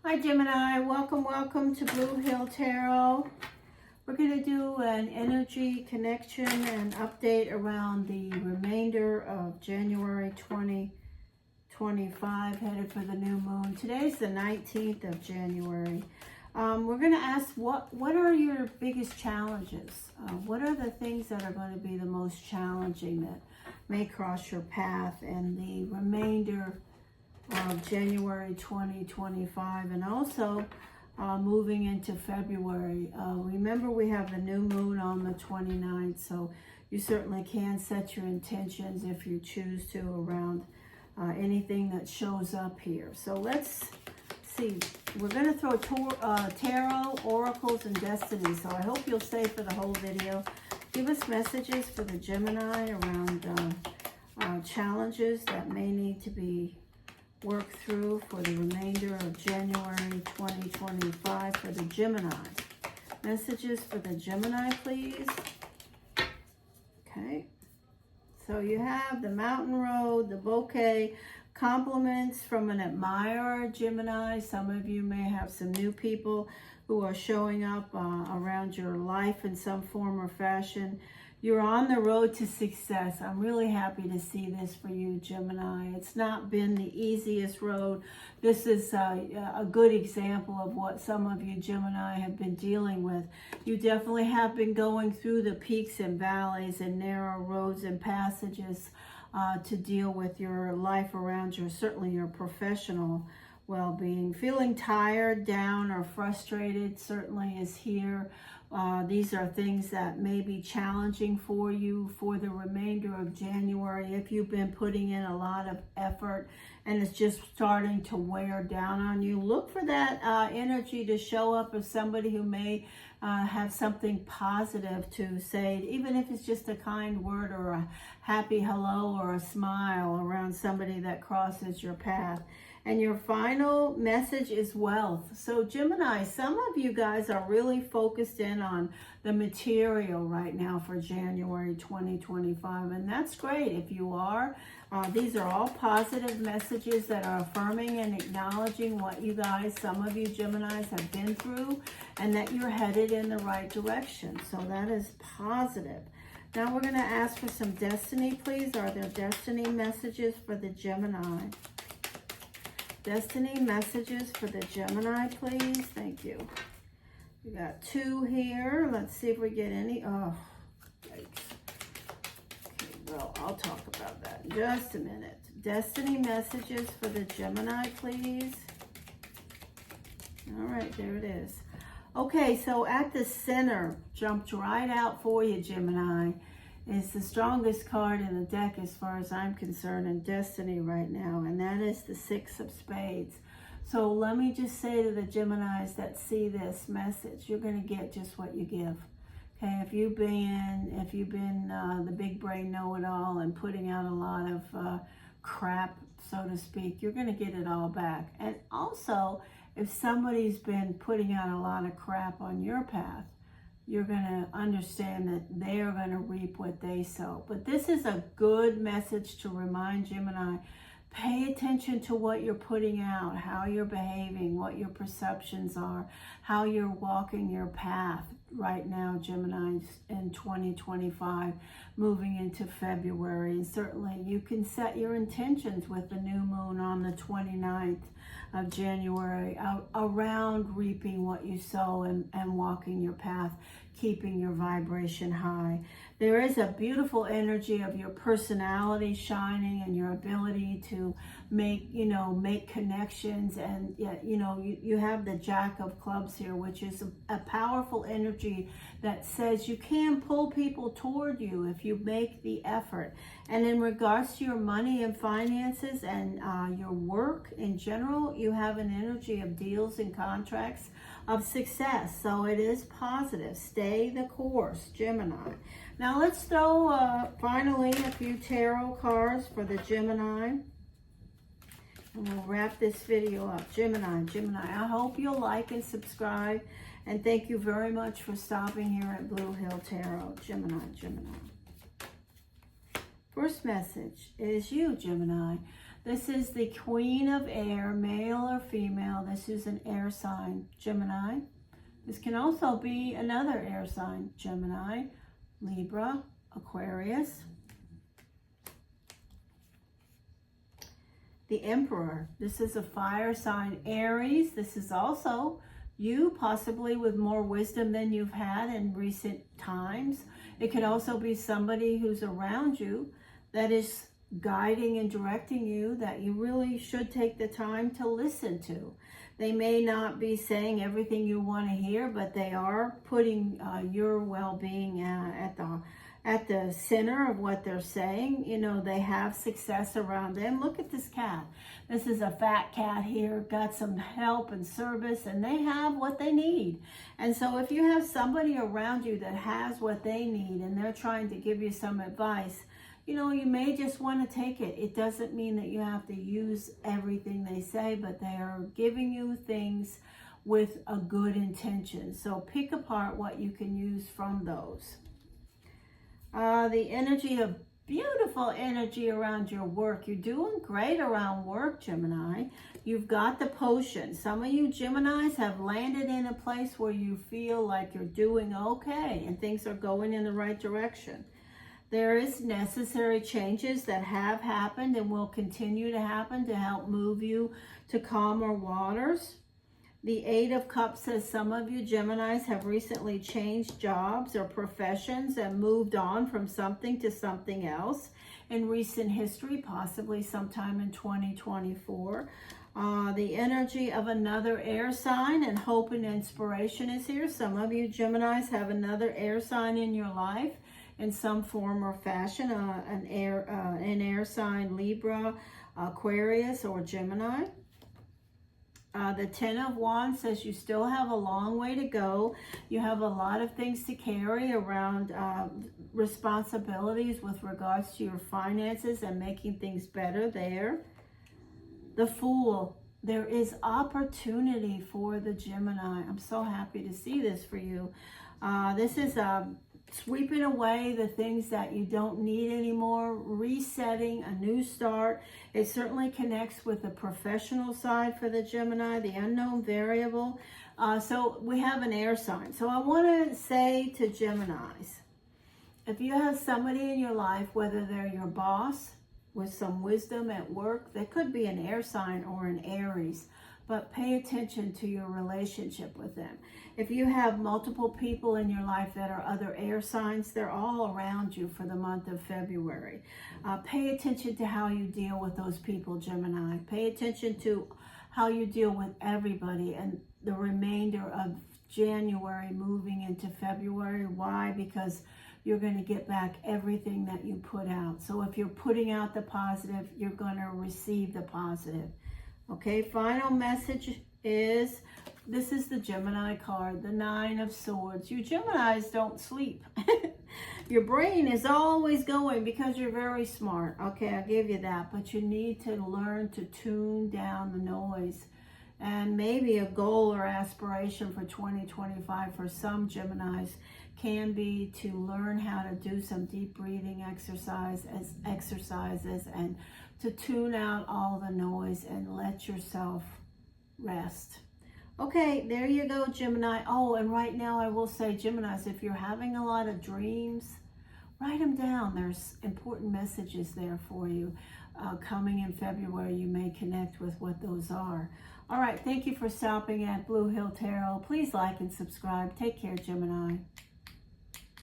Hi Gemini, welcome to Blue Hill Tarot. We're going to do an energy connection and update around the remainder of January 2025, headed for the new moon. Today's the 19th of January. We're going to ask what are your biggest challenges? What are the things that are going to be the most challenging that may cross your path in the remainder of January 2025, and also moving into February. Remember, we have the new moon on the 29th, so you certainly can set your intentions if you choose to around anything that shows up here. So let's see. We're going to throw tarot, oracles, and destiny. So I hope you'll stay for the whole video. Give us messages for the Gemini around challenges that may need to be work through for the remainder of January 2025 for the Gemini. Messages for the Gemini, please. Okay. So you have the mountain road, the bouquet, compliments from an admirer, Gemini. Some of you may have some new people who are showing up around your life in some form or fashion. You're on the road to success. I'm really happy to see this for you, Gemini. It's not been the easiest road. This is a good example of what some of you Gemini have been dealing with. You definitely have been going through the peaks and valleys and narrow roads and passages to deal with your life around you, certainly your professional well-being. Feeling tired, down, or frustrated certainly is here. These are things that may be challenging for you for the remainder of January. If you've been putting in a lot of effort and it's just starting to wear down on you, look for that energy to show up as somebody who may have something positive to say, even if it's just a kind word or a happy hello or a smile around somebody that crosses your path. And your final message is wealth. So Gemini, some of you guys are really focused in on the material right now for January 2025. And that's great if you are. These are all positive messages that are affirming and acknowledging what you guys, some of you Geminis, have been through, and that you're headed in the right direction. So that is positive. Now we're going to ask for some destiny, please. Are there destiny messages for the Gemini? Destiny messages for the Gemini, please. Thank you. We got 2 here. Let's see if we get any. Oh, yikes. Okay, well, I'll talk about that in just a minute. Destiny messages for the Gemini, please. All right, there it is. Okay, so at the center, jumped right out for you, Gemini. It's the strongest card in the deck as far as I'm concerned in Destiny right now, and that is the 6 of Spades. So let me just say to the Geminis that see this message, you're going to get just what you give. Okay, if you've been the big brain know-it-all and putting out a lot of crap, so to speak, you're going to get it all back. And also, if somebody's been putting out a lot of crap on your path, you're going to understand that they are going to reap what they sow. But this is a good message to remind Gemini, pay attention to what you're putting out, how you're behaving, what your perceptions are, how you're walking your path right now, Gemini, in 2025, moving into February. And certainly you can set your intentions with the new moon on the 29th of January around reaping what you sow and walking your path, keeping your vibration high. There is a beautiful energy of your personality shining and your ability to make connections. And you have the Jack of Clubs here, which is a powerful energy that says you can pull people toward you if you make the effort. And in regards to your money and finances and your work in general, you have an energy of deals and contracts of success. So it is positive. Stay the course, Gemini. Now let's throw finally a few tarot cards for the Gemini. And we'll wrap this video up. Gemini, I hope you'll like and subscribe. And thank you very much for stopping here at Blue Hill Tarot. Gemini. First message is you, Gemini. This is the Queen of Air, male or female. This is an air sign, Gemini. This can also be another air sign, Gemini, Libra, Aquarius. The Emperor. This is a fire sign, Aries. This is also you, possibly with more wisdom than you've had in recent times. It could also be somebody who's around you that is guiding and directing you that you really should take the time to listen to. They may not be saying everything you want to hear, but they are putting your well-being at the center of what they're saying. You know, they have success around them. Look at this cat. This is a fat cat here, got some help and service, and they have what they need. And so if you have somebody around you that has what they need and they're trying to give you some advice, you know, you may just want to take it. It doesn't mean that you have to use everything they say, but they are giving you things with a good intention. So pick apart what you can use from those. The energy of beautiful energy around your work. You're doing great around work, Gemini. You've got the potion. Some of you Geminis have landed in a place where you feel like you're doing okay and things are going in the right direction. There is necessary changes that have happened and will continue to happen to help move you to calmer waters. The Eight of Cups says some of you Geminis have recently changed jobs or professions and moved on from something to something else in recent history, possibly sometime in 2024. The energy of another air sign and hope and inspiration is here. Some of you Geminis have another air sign in your life in some form or fashion, an air sign, Libra, Aquarius, or Gemini. The Ten of Wands says you still have a long way to go. You have a lot of things to carry around, responsibilities with regards to your finances and making things better there. The Fool. There is opportunity for the Gemini. I'm so happy to see this for you. This is sweeping away the things that you don't need anymore, resetting, a new start. It certainly connects with the professional side for the Gemini, the unknown variable. So we have an air sign. So I want to say to Geminis, if you have somebody in your life, whether they're your boss with some wisdom at work, they could be an air sign or an Aries, but pay attention to your relationship with them. If you have multiple people in your life that are other air signs, they're all around you for the month of February. Pay attention to how you deal with those people, Gemini. Pay attention to how you deal with everybody and the remainder of January moving into February. Why? Because you're going to get back everything that you put out. So if you're putting out the positive, you're going to receive the positive. Okay, final message is, this is the Gemini card, the Nine of Swords. You Geminis don't sleep. Your brain is always going because you're very smart. Okay, I'll give you that. But you need to learn to tune down the noise. And maybe a goal or aspiration for 2025 for some Geminis can be to learn how to do some deep breathing exercises and to tune out all the noise and let yourself rest. Okay, there you go, Gemini. Oh, and right now I will say, Geminis, if you're having a lot of dreams, write them down. There's important messages there for you. Coming in February, you may connect with what those are. All right, thank you for stopping at Blue Hill Tarot. Please like and subscribe. Take care, Gemini.